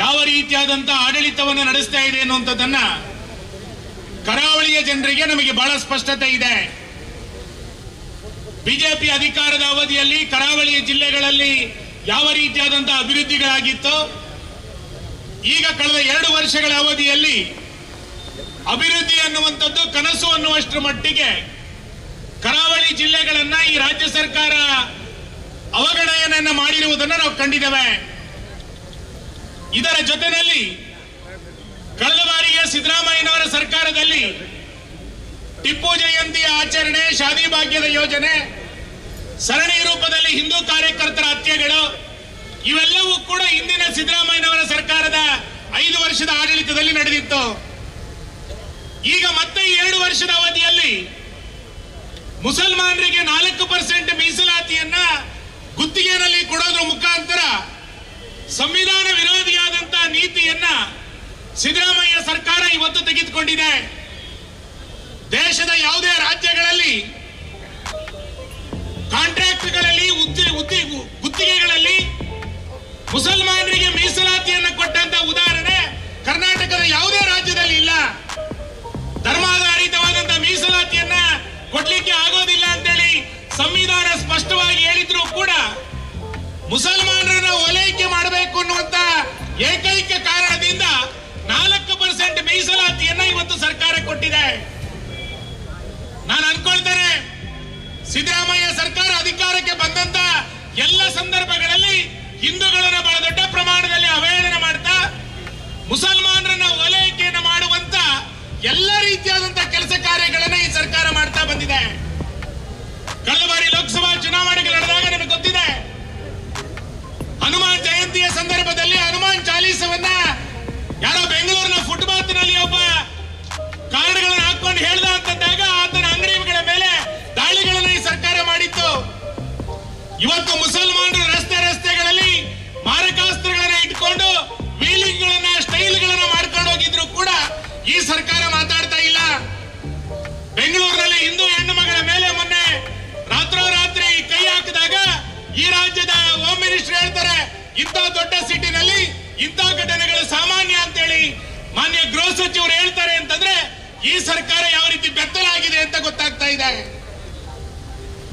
ಯಾವ ರೀತಿಯಾದಂತ ಆಡಳಿತವನ್ನು ನಡೆಸ್ತಾ ಇದೆ ಅನ್ನುವಂಥದ್ದನ್ನ ಕರಾವಳಿಯ ಜನರಿಗೆ ನಮಗೆ ಬಹಳ ಸ್ಪಷ್ಟತೆ ಇದೆ. ಬಿಜೆಪಿ ಅಧಿಕಾರದ ಅವಧಿಯಲ್ಲಿ ಕರಾವಳಿಯ ಜಿಲ್ಲೆಗಳಲ್ಲಿ ಯಾವ ರೀತಿಯಾದಂತಹ ಅಭಿವೃದ್ಧಿಗಳಾಗಿತ್ತು, ಈಗ ಕಳೆದ 2 ವರ್ಷಗಳ ಅವಧಿಯಲ್ಲಿ ಅಭಿವೃದ್ಧಿ ಅನ್ನುವಂಥದ್ದು ಕನಸು ಅನ್ನುವಷ್ಟರ ಮಟ್ಟಿಗೆ ಕರಾವಳಿ ಜಿಲ್ಲೆಗಳನ್ನ ಈ ರಾಜ್ಯ ಸರ್ಕಾರ ಅವಗಣನೆಯನ್ನ ಮಾಡಿರುವುದನ್ನು ನಾವು ಕಂಡಿದ್ದೇವೆ. ಇದರ ಜೊತೆಯಲ್ಲಿ ಕಳೆದ ಬಾರಿಗೆ ಸಿದ್ದರಾಮಯ್ಯನವರ ಸರ್ಕಾರದಲ್ಲಿ ಟಿಪ್ಪು ಜಯಂತಿಯ ಆಚರಣೆ, ಶಾದಿ ಭಾಗ್ಯದ ಯೋಜನೆ, ಸರಣಿ ರೂಪದಲ್ಲಿ ಹಿಂದೂ ಕಾರ್ಯಕರ್ತರ ಹತ್ಯೆಗಳು ಇವೆಲ್ಲವೂ ಕೂಡ ಹಿಂದಿನ ಸಿದ್ದರಾಮಯ್ಯನವರ ಸರ್ಕಾರದ 5 ವರ್ಷದ ಆಡಳಿತದಲ್ಲಿ ನಡೆದಿತ್ತು. ಈಗ ಮತ್ತೆ 2 ವರ್ಷದ ಅವಧಿಯಲ್ಲಿ ಮುಸಲ್ಮಾನರಿಗೆ 4% ಮೀಸಲಾತಿಯನ್ನ ಗುತ್ತಿಗೆಯಲ್ಲಿ ಕೊಡೋದ್ರ ಮುಖಾಂತರ ಸಂವಿಧಾನ ವಿರೋಧಿಯಾದಂತಹ ನೀತಿಯನ್ನ ಸಿದ್ದರಾಮಯ್ಯ ಸರ್ಕಾರ ಇವತ್ತು ತೆಗೆದುಕೊಂಡಿದೆ. ದೇಶದ ಯಾವುದೇ ರಾಜ್ಯಗಳಲ್ಲಿ ಕಾಂಟ್ರಾಕ್ಟ್ಗಳಲ್ಲಿ ಗುತ್ತಿಗೆಗಳಲ್ಲಿ ಮುಸಲ್ಮಾನರಿಗೆ ಮೀಸಲಾತಿಯನ್ನು ಕೊಟ್ಟಂತ ಉದಾಹರಣೆ ಕರ್ನಾಟಕದ ಯಾವುದೇ ರಾಜ್ಯದಲ್ಲಿ ಇಲ್ಲ. ಧರ್ಮಾಧಾರಿತವಾದಂತಹ ಮೀಸಲಾತಿಯನ್ನ ಕೊಡ್ಲಿಕ್ಕೆ ಆಗೋದಿಲ್ಲ ಅಂತೇಳಿ ಸಂವಿಧಾನ ಸ್ಪಷ್ಟವಾಗಿ ಹೇಳಿದ್ರು ಕೂಡ ಮುಸಲ್ಮಾನರನ್ನ ಓಲೈಕೆ ಮಾಡಬೇಕು ಅನ್ನುವಂತ ಏಕೈಕ ಕಾರಣದಿಂದ 4% ಮೀಸಲಾತಿಯನ್ನ ಇವತ್ತು ಸರ್ಕಾರ ಕೊಟ್ಟಿದೆ. ನಾನು ಅನ್ಕೊಳ್ತೇನೆ, ಸಿದ್ದರಾಮಯ್ಯ ಸರ್ಕಾರ ಅಧಿಕಾರಕ್ಕೆ ಬಂದಂತ ಎಲ್ಲ ಸಂದರ್ಭಗಳಲ್ಲಿ ಹಿಂದೂಗಳನ್ನ ಬಹಳ ದೊಡ್ಡ ಪ್ರಮಾಣದಲ್ಲಿ ಅವಹೇಳನ ಮಾಡ್ತಾ ಮುಸಲ್ಮಾನರನ್ನ ಓಲೈಕೆಯನ್ನು ಮಾಡುವಂತ ಎಲ್ಲ ರೀತಿಯಾದಂತಹ ಕೆಲಸ ಕಾರ್ಯಗಳನ್ನ ಈ ಸರ್ಕಾರ ಮಾಡ್ತಾ ಬಂದಿದೆ. ಕಳೆದ ಬಾರಿ ಲೋಕಸಭಾ ಚುನಾವಣೆಗಳು ನಡೆದಾಗ ನಿಮಗೆ ಗೊತ್ತಿದೆ, ಹನುಮಾನ್ ಜಯಂತಿಯ ಸಂದರ್ಭದಲ್ಲಿ ಹನುಮಾನ್ ಚಾಲೀಸವನ್ನ ಯಾರೋ ಬೆಂಗಳೂರಿನ ಫುಟ್ಪಾತ್ ನಲ್ಲಿ ಒಬ್ಬ ಕಾರ್ಡ್ಗಳನ್ನು ಹಾಕೊಂಡು ಹೇಳ್ದ ಅಂತಂದಾಗ ಆತನ ಅಂಗಡಿಗಳ ಮೇಲೆ ದಾಳಿಗಳನ್ನು ಈ ಸರ್ಕಾರ ಮಾಡಿತ್ತು. ಇವತ್ತು ಮುಸಲ್ಮಾನರು ರಸ್ತೆಗಳಲ್ಲಿ ಮಾರಕಾಸ್ತ್ರಗಳನ್ನ ಇಟ್ಕೊಂಡು ವೀಲಿಂಗ್ ಗಳನ್ನ ಸ್ಟೈಲ್ ಗಳನ್ನ ಮಾಡ್ಕೊಂಡು ಹೋಗಿದ್ರು ಕೂಡ ಈ ಸರ್ಕಾರ ಮಾತಾಡ್ತಾ ಇಲ್ಲ. ಬೆಂಗಳೂರಿನಲ್ಲಿ ಹಿಂದೂ ಹೆಣ್ಣು ಮಗಳ ಮೇಲೆ ಮೊನ್ನೆ ರಾತ್ರೋರಾತ್ರಿ ಕೈ ಹಾಕಿದಾಗ ಈ ರಾಜ್ಯದ ಹೋಮ್ ಮಿನಿಸ್ಟರ್ ಹೇಳ್ತಾರೆ, ಇಂಥ ದೊಡ್ಡ ಸಿಟಿನಲ್ಲಿ ಇಂಥ ಘಟನೆಗಳು ಸಾಮಾನ್ಯ ಅಂತೇಳಿ ಮಾನ್ಯ ಗೃಹ ಸಚಿವರು ಹೇಳ್ತಾರೆ ಅಂತಂದ್ರೆ ಈ ಸರ್ಕಾರ ಯಾವ ರೀತಿ ಬೆತ್ತಲಾಗಿದೆ ಅಂತ ಗೊತ್ತಾಗ್ತಾ ಇದೆ.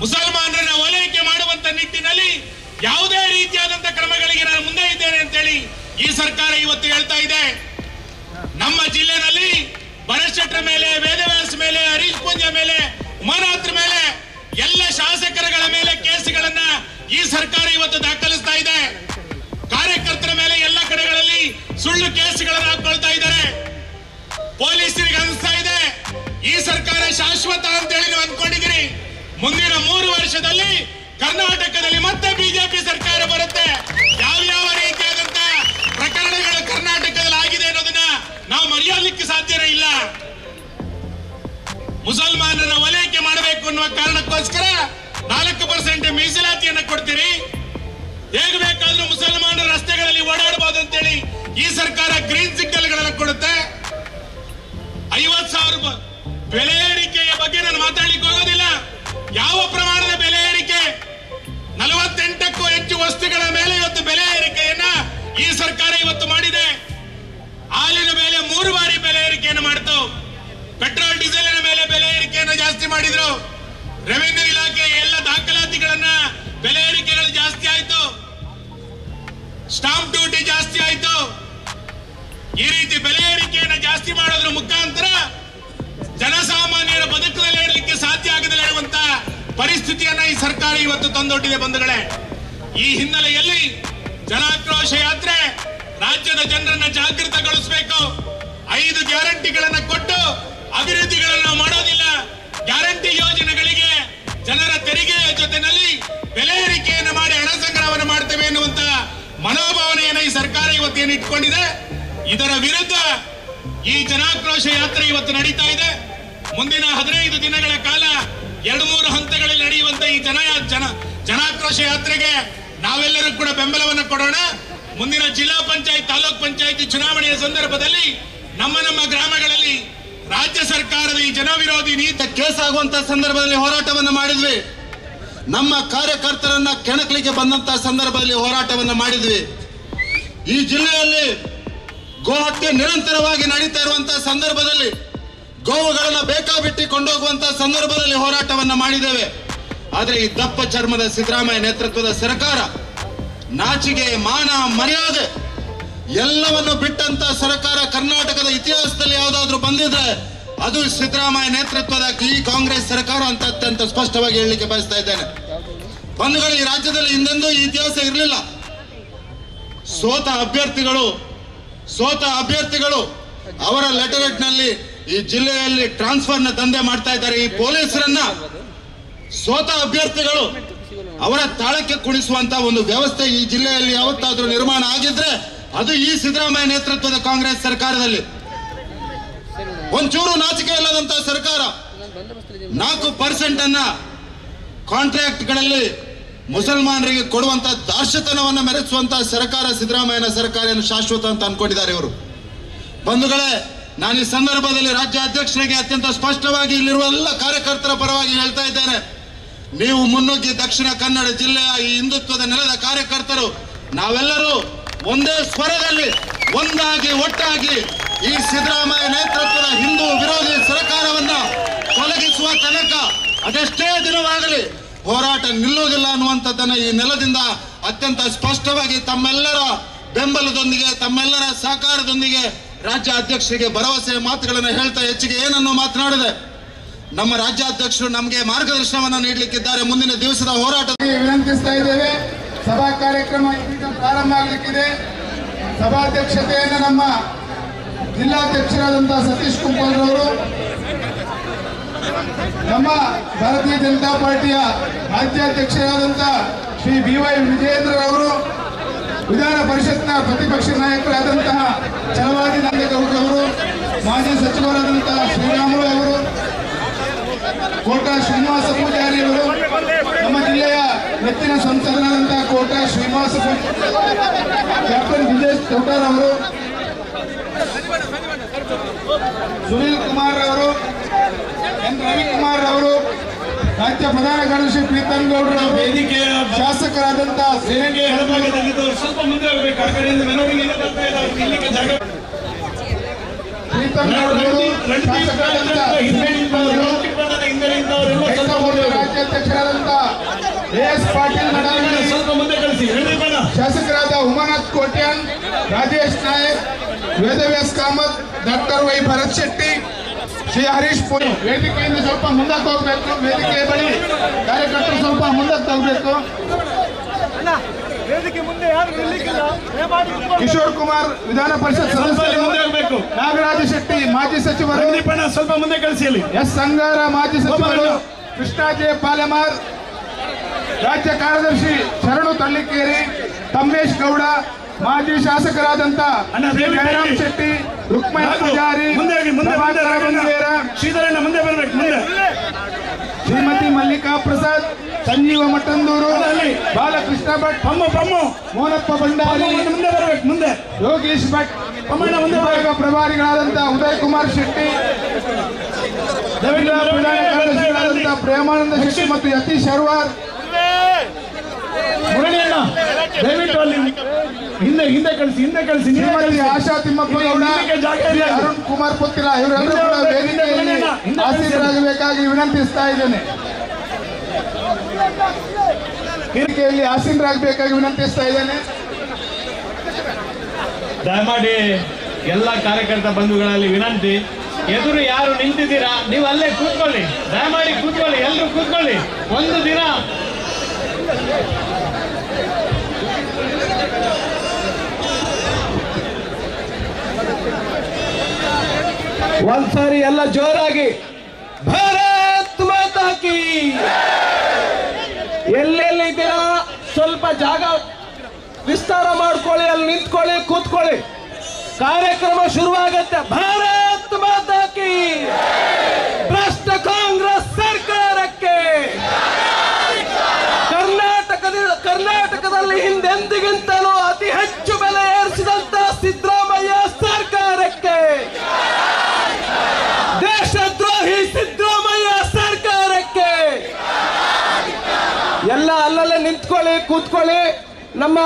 ಮುಸಲ್ಮಾನರನ್ನ ಓಲೈಕೆ ಮಾಡುವಂತ ನಿಟ್ಟಿನಲ್ಲಿ ಯಾವುದೇ ರೀತಿಯಾದಂತ ಕ್ರಮಗಳಿಗೆ ನಾನು ಮುಂದೆ ಇದ್ದೇನೆ ಅಂತೇಳಿ ಈ ಸರ್ಕಾರ ಇವತ್ತು ಹೇಳ್ತಾ ಇದೆ. ನಮ್ಮ ಜಿಲ್ಲೆನಲ್ಲಿ ಭರತ್ ಮೇಲೆ, ವೇದವ್ಯಾಸ ಮೇಲೆ, ಹರೀಶ್ ಪೂಂಜಾ ಮೇಲೆ, ಉಮಾನಾಥ್ರ ಮೇಲೆ ಎಲ್ಲ ಶಾಸಕರುಗಳ ಮೇಲೆ ಕೇಸುಗಳನ್ನ ಈ ಸರ್ಕಾರ ಇವತ್ತು ದಾಖಲಿಸ್ತಾ ಇದೆ. ಕಾರ್ಯಕರ್ತರ ಮೇಲೆ ಎಲ್ಲ ಕಡೆಗಳಲ್ಲಿ ಸುಳ್ಳು ಕೇಸುಗಳನ್ನು ಹಾಕೊಳ್ತಾ ಇದ್ದಾರೆ. ಪೊಲೀಸರಿಗೆ ಅನಿಸ್ತಾ ಇದೆ ಈ ಸರ್ಕಾರ ಶಾಶ್ವತ ಅಂತೇಳಿ ನೀವು ಅಂದ್ಕೊಂಡಿದ್ದೀರಿ. ಮುಂದಿನ 3 ವರ್ಷದಲ್ಲಿ ಕರ್ನಾಟಕದಲ್ಲಿ ಮತ್ತೆ ಬಿಜೆಪಿ ಸರ್ಕಾರ ಬರುತ್ತೆ. ಯಾವ ರೀತಿಯಾದಂತ ಪ್ರಕರಣಗಳು ಕರ್ನಾಟಕದಲ್ಲಿ ಆಗಿದೆ ಅನ್ನೋದನ್ನ ನಾವು ಮರೆಯಲಿಕ್ಕೆ ಸಾಧ್ಯನೇ ಇಲ್ಲ. ಮುಸಲ್ಮಾನರನ್ನ ಓಲೈಕೆ ಮಾಡಬೇಕು ಅನ್ನುವ ಕಾರಣಕ್ಕೋಸ್ಕರ 4% ಮೀಸಲಾತಿಯನ್ನು ಕೊಡ್ತೀರಿ. ಹೇಗೆ ಬೇಕಾದ್ರೂ ಮುಸಲ್ಮಾನರ ರಸ್ತೆಗಳಲ್ಲಿ ಓಡಾಡಬಹುದು ಅಂತೇಳಿ ಈ ಸರ್ಕಾರ ಗ್ರೀನ್ ಸಿಗ್ನಲ್ ಗಳನ್ನು ಕೊಡುತ್ತೆ. 50,000 ಬೆಲೆ ಏರಿಕೆಯ ಬಗ್ಗೆ ನಾನು ಮಾತಾಡ್ಲಿಕ್ಕೆ ಹೋಗೋದಿಲ್ಲ. ಯಾವ ಪ್ರಮಾಣದ ಬೆಲೆ ಏರಿಕೆ? 48ಕ್ಕೂ ಹೆಚ್ಚು ವಸ್ತುಗಳ ಮೇಲೆ ಇವತ್ತು ಬೆಲೆ ಏರಿಕೆಯನ್ನ ಈ ಸರ್ಕಾರ ಇವತ್ತು ಮಾಡಿದೆ. ಹಾಲಿನ ಮೇಲೆ 3 ಬಾರಿ ಬೆಲೆ ಏರಿಕೆಯನ್ನು ಮಾಡಿತು. ಪೆಟ್ರೋಲ್ ಡೀಸೆಲಿನ ಮೇಲೆ ಬೆಲೆ ಏರಿಕೆಯನ್ನು ಜಾಸ್ತಿ ಮಾಡಿದ್ರು. ರೆವಿನ್ಯೂ ಇಲಾಖೆ ಎಲ್ಲ ದಾಖಲಾತಿಗಳನ್ನ ಬೆಲೆ ಏರಿಕೆಗಳು ಜಾಸ್ತಿ ಆಯ್ತು. ಸ್ಟಾಂಪ್ ಡ್ಯೂಟಿ ಜಾಸ್ತಿ ಆಯ್ತು. ಈ ರೀತಿ ಬೆಲೆ ಏರಿಕೆಯನ್ನು ಜಾಸ್ತಿ ಮಾಡೋದ್ರ ಮುಖಾಂತರ ಜನಸಾಮಾನ್ಯರ ಬದುಕದಲ್ಲಿ ಇರಲಿಕ್ಕೆ ಸಾಧ್ಯ ಆಗದಲ್ಲೇ ಇರುವಂತ ಪರಿಸ್ಥಿತಿಯನ್ನ ಈ ಸರ್ಕಾರ ಇವತ್ತು ತಂದೊಡ್ಡಿದೆ ಬಂಧುಗಳೇ. ಈ ಹಿನ್ನೆಲೆಯಲ್ಲಿ ಜನಾಕ್ರೋಶ ಯಾತ್ರೆ ರಾಜ್ಯದ ಜನರನ್ನ ಜಾಗೃತಗೊಳಿಸಬೇಕು. 5 ಗ್ಯಾರಂಟಿಗಳನ್ನ ಕೊಟ್ಟು ಅಭಿವೃದ್ಧಿಗಳನ್ನ ಮಾಡೋದಿಲ್ಲ. ಗ್ಯಾರಂಟಿ ಯೋಜನೆಗಳಿಗೆ ಜನರ ತೆರಿಗೆಯ ಜೊತೆನಲ್ಲಿ ಬೆಲೆ ಏರಿಕೆಯನ್ನು ಮಾಡಿ ಹಣ ಸಂಗ್ರಹವನ್ನು ಮಾಡ್ತೇವೆ ಎನ್ನುವಂತ ಮನೋಭಾವನೆಯನ್ನ ಈ ಸರ್ಕಾರ ಇವತ್ತೇನು ಇಟ್ಕೊಂಡಿದೆ. ಇದರ ವಿರುದ್ಧ ಈ ಜನಾಕ್ರೋಶ ಯಾತ್ರೆ ಇವತ್ತು ನಡೀತಾ ಇದೆ. ಮುಂದಿನ 15 ದಿನಗಳ ಕಾಲ 2-3 ಹಂತಗಳಲ್ಲಿ ನಡೆಯುವಂತ ಈ ಜನಾಕ್ರೋಶ ಯಾತ್ರೆಗೆ ನಾವೆಲ್ಲರೂ ಕೂಡ ಬೆಂಬಲವನ್ನು ಕೊಡೋಣ. ಮುಂದಿನ ಜಿಲ್ಲಾ ಪಂಚಾಯತ್, ತಾಲೂಕ್ ಪಂಚಾಯತ್ ಚುನಾವಣೆಯ ಸಂದರ್ಭದಲ್ಲಿ ನಮ್ಮ ಗ್ರಾಮಗಳಲ್ಲಿ ರಾಜ್ಯ ಸರ್ಕಾರದ ಈ ಜನವಿರೋಧಿ ನೀತಿ ಕೇಸ್ ಆಗುವಂತ ಸಂದರ್ಭದಲ್ಲಿ ಹೋರಾಟವನ್ನು ಮಾಡಿದ್ವಿ. ನಮ್ಮ ಕಾರ್ಯಕರ್ತರನ್ನ ಕೆಣಕಲಿಕ್ಕೆ ಬಂದಂತ ಸಂದರ್ಭದಲ್ಲಿ ಹೋರಾಟವನ್ನು ಮಾಡಿದ್ವಿ. ಈ ಜಿಲ್ಲೆಯಲ್ಲಿ ಗೋಹತ್ಯೆ ನಿರಂತರವಾಗಿ ನಡೀತಾ ಇರುವಂತಹ ಸಂದರ್ಭದಲ್ಲಿ, ಗೋವುಗಳನ್ನ ಬೇಕಾಬಿಟ್ಟಿ ಕೊಂಡೋಗುವಂತಹ ಸಂದರ್ಭದಲ್ಲಿ ಹೋರಾಟವನ್ನ ಮಾಡಿದ್ದೇವೆ. ಆದರೆ ಈ ದಪ್ಪ ಚರ್ಮದ ಸಿದ್ದರಾಮಯ್ಯ ನೇತೃತ್ವದ ಸರ್ಕಾರ ನಾಚಿಕೆ, ಮಾನ, ಮರ್ಯಾದೆ ಎಲ್ಲವನ್ನು ಬಿಟ್ಟಂತ ಸರ್ಕಾರ ಕರ್ನಾಟಕದ ಇತಿಹಾಸದಲ್ಲಿ ಯಾವುದಾದ್ರೂ ಬಂದಿದ್ರೆ ಅದು ಸಿದ್ದರಾಮಯ್ಯ ನೇತೃತ್ವದ ಈ ಕಾಂಗ್ರೆಸ್ ಸರ್ಕಾರ ಅಂತ ಅತ್ಯಂತ ಸ್ಪಷ್ಟವಾಗಿ ಹೇಳಲಿಕ್ಕೆ ಬಯಸ್ತಾ ಇದ್ದೇನೆ. ಬಂಧುಗಳು, ಈ ರಾಜ್ಯದಲ್ಲಿ ಹಿಂದೆಂದೂ ಈ ಇತಿಹಾಸ ಇರಲಿಲ್ಲ. ಸೋತ ಅಭ್ಯರ್ಥಿಗಳು ಅವರ ಲೆಟರ್ ನಲ್ಲಿ ಈ ಜಿಲ್ಲೆಯಲ್ಲಿ ಟ್ರಾನ್ಸ್ಫರ್ನ ದಂಧೆ ಮಾಡ್ತಾ ಇದ್ದಾರೆ. ಈ ಪೊಲೀಸರನ್ನ ಸೋತ ಅಭ್ಯರ್ಥಿಗಳು ಅವರ ತಾಳಕ್ಕೆ ಕುಣಿಸುವಂತ ಒಂದು ವ್ಯವಸ್ಥೆ ಈ ಜಿಲ್ಲೆಯಲ್ಲಿ ಯಾವತ್ತಾದ್ರೂ ನಿರ್ಮಾಣ ಆಗಿದ್ರೆ ಅದು ಈ ಸಿದ್ದರಾಮಯ್ಯ ನೇತೃತ್ವದ ಕಾಂಗ್ರೆಸ್ ಸರ್ಕಾರದಲ್ಲಿ. ಒಂಚೂರು ನಾಚಿಕೆ ಇಲ್ಲದಂತಹ ಸರ್ಕಾರ 4% ಅನ್ನ ಕಾಂಟ್ರಾಕ್ಟ್ಗಳಲ್ಲಿ ಮುಸಲ್ಮಾನರಿಗೆ ಕೊಡುವಂತಹ ದಾರ್ಶತನವನ್ನು ಮೆರೆಸುವಂತಹ ಸರ್ಕಾರ ಸಿದ್ದರಾಮಯ್ಯನ ಸರ್ಕಾರ ಶಾಶ್ವತ ಅಂತ ಅನ್ಕೊಂಡಿದ್ದಾರೆ ಇವರು. ಬಂಧುಗಳೇ, ನಾನು ಈ ಸಂದರ್ಭದಲ್ಲಿ ರಾಜ್ಯ ಅಧ್ಯಕ್ಷರಿಗೆ ಅತ್ಯಂತ ಸ್ಪಷ್ಟವಾಗಿ ಇಲ್ಲಿರುವ ಎಲ್ಲ ಕಾರ್ಯಕರ್ತರ ಪರವಾಗಿ ಹೇಳ್ತಾ ಇದ್ದೇನೆ, ನೀವು ಮುನ್ನುಗ್ಗಿ ದಕ್ಷಿಣ ಕನ್ನಡ ಜಿಲ್ಲೆಯ ಈ ಹಿಂದುತ್ವದ ನೆಲದ ಕಾರ್ಯಕರ್ತರು ನಾವೆಲ್ಲರೂ ಒಂದೇ ಸ್ವರದಲ್ಲಿ ಒಟ್ಟಾಗಿ ಈ ಸಿದ್ದರಾಮಯ್ಯ ನೇತೃತ್ವದ ಹಿಂದೂ ವಿರೋಧಿ ಸರ್ಕಾರವನ್ನ ತೊಲಗಿಸುವ ತನಕ ಅದೆಷ್ಟೇ ದಿನವಾಗಲಿ ಹೋರಾಟ ನಿಲ್ಲುವುದಿಲ್ಲ ಅನ್ನುವಂಥದ್ದನ್ನು ಈ ನೆಲದಿಂದ ಅತ್ಯಂತ ಸ್ಪಷ್ಟವಾಗಿ ತಮ್ಮೆಲ್ಲರ ಬೆಂಬಲದೊಂದಿಗೆ, ತಮ್ಮೆಲ್ಲರ ಸಹಕಾರದೊಂದಿಗೆ ರಾಜ್ಯ ಅಧ್ಯಕ್ಷರಿಗೆ ಭರವಸೆಯ ಮಾತುಗಳನ್ನು ಹೇಳ್ತಾ ಹೆಚ್ಚಿಗೆ ಏನನ್ನು ಮಾತನಾಡಿದೆ. ನಮ್ಮ ರಾಜ್ಯಾಧ್ಯಕ್ಷರು ನಮಗೆ ಮಾರ್ಗದರ್ಶನವನ್ನು ನೀಡಲಿಕ್ಕಿದ್ದಾರೆ. ಮುಂದಿನ ದಿವಸದ ಹೋರಾಟ ವಿನಂತಿಸ್ತಾ ಇದ್ದೇವೆ. ಸಭಾ ಕಾರ್ಯಕ್ರಮ ಈಗ ಪ್ರಾರಂಭ ಆಗಲಿಕ್ಕಿದೆ. ಸಭಾಧ್ಯಕ್ಷತೆಯನ್ನು ನಮ್ಮ ಜಿಲ್ಲಾಧ್ಯಕ್ಷರಾದಂತಹ ಸತೀಶ್ ಕುಂಪಲ್ ರವರು, ನಮ್ಮ ಭಾರತೀಯ ಜನತಾ ಪಾರ್ಟಿಯ ರಾಜ್ಯಾಧ್ಯಕ್ಷರಾದಂತಹ ಶ್ರೀ BY ವಿಜಯೇಂದ್ರ ಅವರು, ವಿಧಾನ ಪರಿಷತ್ನ ಪ್ರತಿಪಕ್ಷ ನಾಯಕರಾದಂತಹ ಛಲವಾದಿ ನಂದೇಗೌಡರವರು, ಮಾಜಿ ಸಚಿವರಾದಂತಹ ಶ್ರೀರಾಮುಲು ಅವರು, ಕೋಟಾ ಶ್ರೀನಿವಾಸ ಪೂಜಾರಿ ಅವರು, ನಮ್ಮ ಜಿಲ್ಲೆಯ ನೆಚ್ಚಿನ ಸಂಸದರಾದಂತಹ ಕೋಟಾ ಶ್ರೀನಿವಾಸ ಕ್ಯಾಪ್ಟನ್ ವಿಜಯ್ ಚೌಟಾರ್ ಅವರು, ಸುನೀಲ್ ಕುಮಾರ್ ಅವರು, ಎನ್ ರವಿಕುಮಾರ್ ಅವರು, ರಾಜ್ಯ ಪ್ರಧಾನ ಕಾರ್ಯದರ್ಶಿ ಪ್ರೀತಮ್ ಗೌಡರು, ವೇದಿಕೆಯ ಶಾಸಕರಾದಂತಹ ಸ್ವಲ್ಪ ಮುಂದೆ ಹೋಗಬೇಕು. ಆ ಕಡೆಯಿಂದ ಪ್ರೀತಮ್ ಗೌಡರು, ಶಾಸಕರಾದಂತಹ ರಾಜ್ಯಾಧ್ಯಕ್ಷರಾದಂತಹ AS ಪಾಟೀಲ್ ನಡಾವಳಿ, ಸ್ವಲ್ಪ ಮುಂದೆ ಕಳಿಸಿ. ಶಾಸಕರಾದ ಉಮಾನಾಥ್ ಕೋಟ್ಯಾನ್, ರಾಜೇಶ್ ನಾಯಕ್, ವೇದವ್ಯಾಸ್ ಕಾಮತ್, ಡಾಕ್ಟರ್ ವೈ ಭರತ್ ಶೆಟ್ಟಿ, ಶ್ರೀ ಹರೀಶ್ ಪುರಿ. ವೇದಿಕೆಯಿಂದ ಸ್ವಲ್ಪ ಮುಂದಕ್ಕೆ ಹೋಗ್ಬೇಕು. ವೇದಿಕೆ ಬಳಿ ಕಾರ್ಯಕರ್ತರು ಸ್ವಲ್ಪ ಮುಂದಕ್ಕೆ ತಗೋಬೇಕು. ಕಿಶೋರ್ ಕುಮಾರ್ ವಿಧಾನ ಪರಿಷತ್ ಸದಸ್ಯರು, ನಾಗರಾಜ ಶೆಟ್ಟಿ ಮಾಜಿ ಸಚಿವರು, ಸ್ವಲ್ಪ ಮುಂದೆ ಕಳಿಸಿ. ಎಸ್ ಸಂಗಾರ ಮಾಜಿ ಸಚಿವರು, ಕೃಷ್ಣ ಜೆ ಪಾಲೆಮಾರ್, ರಾಜ್ಯ ಕಾರ್ಯದರ್ಶಿ ಶರಣು ತಳ್ಳಿಕೇರಿ, ತಮ್ಮೇಶ್ ಗೌಡ, ಮಾಜಿ ಶಾಸಕರಾದಂತ ಜಯರಾಮ್ ಶೆಟ್ಟಿ, ರುಕ್ಮಯ್ಯ ಪೂಜಾರಿ, ಶ್ರೀಧರಣ್ಣ ಮುಂದೆ ಬರಬೇಕು, ಶ್ರೀಮತಿ ಮಲ್ಲಿಕಾ ಪ್ರಸಾದ್, ಸಂಜೀವ ಮಟ್ಟಂದೂರು, ಬಾಲಕೃಷ್ಣ ಭಟ್, ಮೋನಪ್ಪ ಭಂಡಾರಿ ಮುಂದೆ ಬರಬೇಕು, ಮುಂದೆ ಯೋಗೀಶ್ ಭಟ್, ವಿಭಾಗ ಪ್ರಭಾರಿಗಳಾದಂತಹ ಉದಯ್ ಕುಮಾರ್ ಶೆಟ್ಟಿ, ಪ್ರಧಾನ ಕಾರ್ಯದರ್ಶಿಗಳಾದಂತಹ ಪ್ರೇಮಾನಂದ ಶೆಟ್ಟಿ ಮತ್ತು ಯತೀಶ್ ಅರ್ವಾರ್. ಮುರಳಿಯಣ್ಣ ದಯವಿಟ್ಟು ಅಲ್ಲಿ ಹಿಂದೆ ಕಳಿಸಿ. ಶ್ರೀಮತಿ ಆಶಾ ತಿಮ್ಮಪ್ಪ ಗೌಡ, ಅರುಣ್ ಕುಮಾರ್ ಪುತ್ತಿರ ಇವರೆಲ್ಲರೂ ಕೂಡ ವೇದಿಕೆಯಲ್ಲಿ ಆಸೀನರಾಗಬೇಕಾಗಿ ವಿನಂತಿಸ್ತಾ ಇದ್ದೇನೆ. ವೇದಿಕೆಯಲ್ಲಿ ಆಸೀನರಾಗಬೇಕಾಗಿ ವಿನಂತಿಸ್ತಾ ಇದ್ದೇನೆ. ದಯಮಾಡಿ ಎಲ್ಲ ಕಾರ್ಯಕರ್ತ ಬಂಧುಗಳಲ್ಲಿ ವಿನಂತಿ, ಎದುರು ಯಾರು ನಿಂತಿದ್ದೀರಾ ನೀವು ಅಲ್ಲೇ ಕೂತ್ಕೊಳ್ಳಿ, ದಯಮಾಡಿ ಕೂತ್ಕೊಳ್ಳಿ, ಎಲ್ಲರೂ ಕೂತ್ಕೊಳ್ಳಿ. ಒಂದು ದಿನ ಒಂದ್ಸಾರಿ ಎಲ್ಲ ಜೋರಾಗಿ ಭಾರತ್ ಮಾತಾ ಕೀ. ಎಲ್ಲೆಲ್ಲಿದ್ದೀರಾ ಸ್ವಲ್ಪ ಜಾಗ ವಿಸ್ತಾರ ಮಾಡ್ಕೊಳ್ಳಿ, ಅಲ್ಲಿ ನಿಂತ್ಕೊಳ್ಳಿ, ಕೂತ್ಕೊಳ್ಳಿ, ಕಾರ್ಯಕ್ರಮ ಶುರುವಾಗತ್ತೆ. ಭಾರತ್ ಮಾತಾ ಕೀ. ಭ್ರಷ್ಟ ಕಾಂಗ್ರೆಸ್ ಸರ್ಕಾರಕ್ಕೆ, ಕರ್ನಾಟಕದಲ್ಲಿ ಹಿಂದೆಂದಿಗಿಂತಲೂ ಅತಿ ಹೆಚ್ಚು ಬೆಲೆ ಏರಿಸಿದಂತ ಸಿದ್ದರಾಮಯ್ಯ ಸರ್ಕಾರಕ್ಕೆ, ದೇಶದ್ರೋಹಿ ಸಿದ್ದರಾಮಯ್ಯ ಸರ್ಕಾರಕ್ಕೆ ಎಲ್ಲ ಅಲ್ಲಲ್ಲೇ ನಿಂತ್ಕೊಳ್ಳಿ, ಕೂತ್ಕೊಳ್ಳಿ. ನಮ್ಮ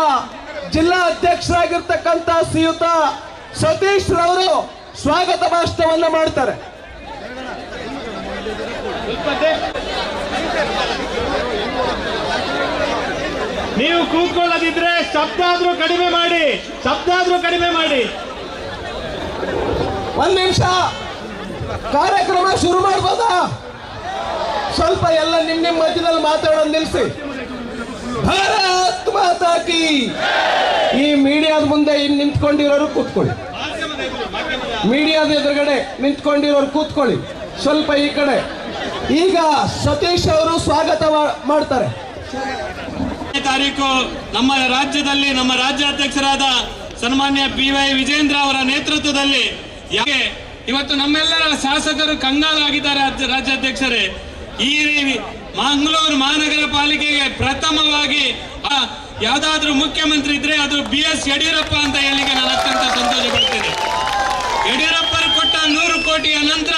ಜಿಲ್ಲಾ ಅಧ್ಯಕ್ಷರಾಗಿರ್ತಕ್ಕಂಥ ಶ್ರೀಯುತ ಸತೀಶ್ ರವರು ಸ್ವಾಗತ ಭಾಷಣವನ್ನ ಮಾಡ್ತಾರೆ. ನೀವು ಕೂತ್ಕೊಳ್ಳದಿದ್ರೆ ಶಬ್ದ ಆದ್ರೂ ಕಡಿಮೆ ಮಾಡಿ. ಒಂದ್ ನಿಮಿಷ ಕಾರ್ಯಕ್ರಮ ಶುರು ಮಾಡ್ಬೋದಾ? ಸ್ವಲ್ಪ ಎಲ್ಲ ನಿಮ್ಮ ಮಧ್ಯದಲ್ಲಿ ಮಾತಾಡೋದು ನಿಲ್ಲಿಸಿ. ಭಾರತ್ ಮಾತಾ ಕಿ. ಈ ಮೀಡಿಯಾದ ಮುಂದೆ ಇನ್ನು ನಿಂತ್ಕೊಂಡಿರೋರು ಕೂತ್ಕೊಳ್ಳಿ. ಮೀಡಿಯಾದ ಎದುರುಗಡೆ ನಿಂತ್ಕೊಂಡಿರೋರು ಕೂತ್ಕೊಳ್ಳಿ. ಸ್ವಲ್ಪ ಈ ಕಡೆ. ಈಗ ಸತೀಶ್ ಅವರು ಸ್ವಾಗತ ಮಾಡ್ತಾರೆ. ತಾರೀಕು ನಮ್ಮ ರಾಜ್ಯದಲ್ಲಿ ನಮ್ಮ ರಾಜ್ಯಾಧ್ಯಕ್ಷರಾದ ಸನ್ಮಾನ್ಯ PY ವಿಜೇಂದ್ರ ಅವರ ನೇತೃತ್ವದಲ್ಲಿ ಇವತ್ತು ನಮ್ಮೆಲ್ಲರ ಶಾಸಕರು ಕಂಗಾಲಾಗಿದ್ದಾರೆ. ರಾಜ್ಯಾಧ್ಯಕ್ಷರೇ, ಈ ಮಂಗಳೂರು ಮಹಾನಗರ ಪಾಲಿಕೆಗೆ ಪ್ರಥಮವಾಗಿ ಯಾವ್ದಾದ್ರೂ ಮುಖ್ಯಮಂತ್ರಿ ಇದ್ರೆ ಅದು BS ಯಡಿಯೂರಪ್ಪ ಅಂತ ಹೇಳಿಕೆ ನಾನು ಅತ್ಯಂತ ಸಂತೋಷ ಪಡ್ತೇನೆ. ಯಡಿಯೂರಪ್ಪರು ಕೊಟ್ಟ 100 ಕೋಟಿಯ ನಂತರ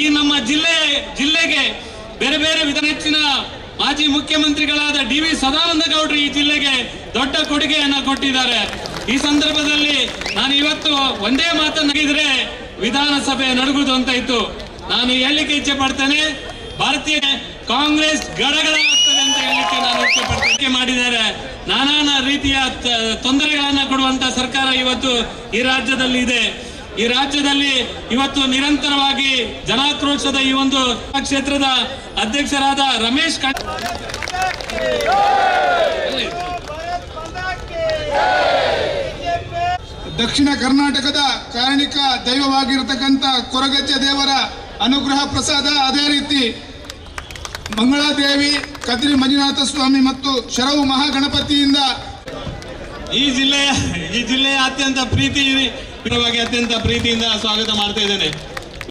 ಈ ನಮ್ಮ ಜಿಲ್ಲೆಗೆ ಬೇರೆ ಬೇರೆ ಹೆಚ್ಚಿನ ಮಾಜಿ ಮುಖ್ಯಮಂತ್ರಿಗಳಾದ DV ಸದಾನಂದ ಗೌಡರು ಈ ಜಿಲ್ಲೆಗೆ ದೊಡ್ಡ ಕೊಡುಗೆಯನ್ನ ಕೊಟ್ಟಿದ್ದಾರೆ. ಈ ಸಂದರ್ಭದಲ್ಲಿ ನಾನು ಇವತ್ತು ಒಂದೇ ಮಾತನ್ನಾಗಿದ್ರೆ ವಿಧಾನಸಭೆ ನಡುಗುದು ಅಂತ ಇತ್ತು. ನಾನು ಹೇಳಲಿಕ್ಕೆ ಇಚ್ಛೆ ಪಡ್ತೇನೆ, ಭಾರತೀಯ ಕಾಂಗ್ರೆಸ್ ಗಡಗಡ ಆಗ್ತದೆ ಅಂತ ಹೇಳಲಿಕ್ಕೆ ನಾನು ಇಚ್ಛೆ ಪಡ್ತೇನೆ. ಮಾಡಿದ್ದಾರೆ ನಾನಾ ರೀತಿಯ ತೊಂದರೆಗಳನ್ನ ಕೊಡುವಂತ ಸರ್ಕಾರ ಇವತ್ತು ಈ ರಾಜ್ಯದಲ್ಲಿ ಇದೆ. ಈ ರಾಜ್ಯದಲ್ಲಿ ಇವತ್ತು ನಿರಂತರವಾಗಿ ಜನಾಕ್ರೋಶದ ಈ ಒಂದು ಕ್ಷೇತ್ರದ ಅಧ್ಯಕ್ಷರಾದ ರಮೇಶ್ ದಕ್ಷಿಣ ಕರ್ನಾಟಕದ ಕಾರಣಿಕ ದೈವವಾಗಿರತಕ್ಕಂಥ ಕೊರಗಜ್ಜ ದೇವರ ಅನುಗ್ರಹ ಪ್ರಸಾದ, ಅದೇ ರೀತಿ ಮಂಗಳಾದೇವಿ, ಕದ್ರಿ ಮಂಜುನಾಥ ಸ್ವಾಮಿ ಮತ್ತು ಶರವು ಮಹಾಗಣಪತಿಯಿಂದ ಈ ಜಿಲ್ಲೆಯ ಅತ್ಯಂತ ಪ್ರೀತಿಯಿಂದ ಸ್ವಾಗತ ಮಾಡ್ತಾ ಇದ್ದೇನೆ.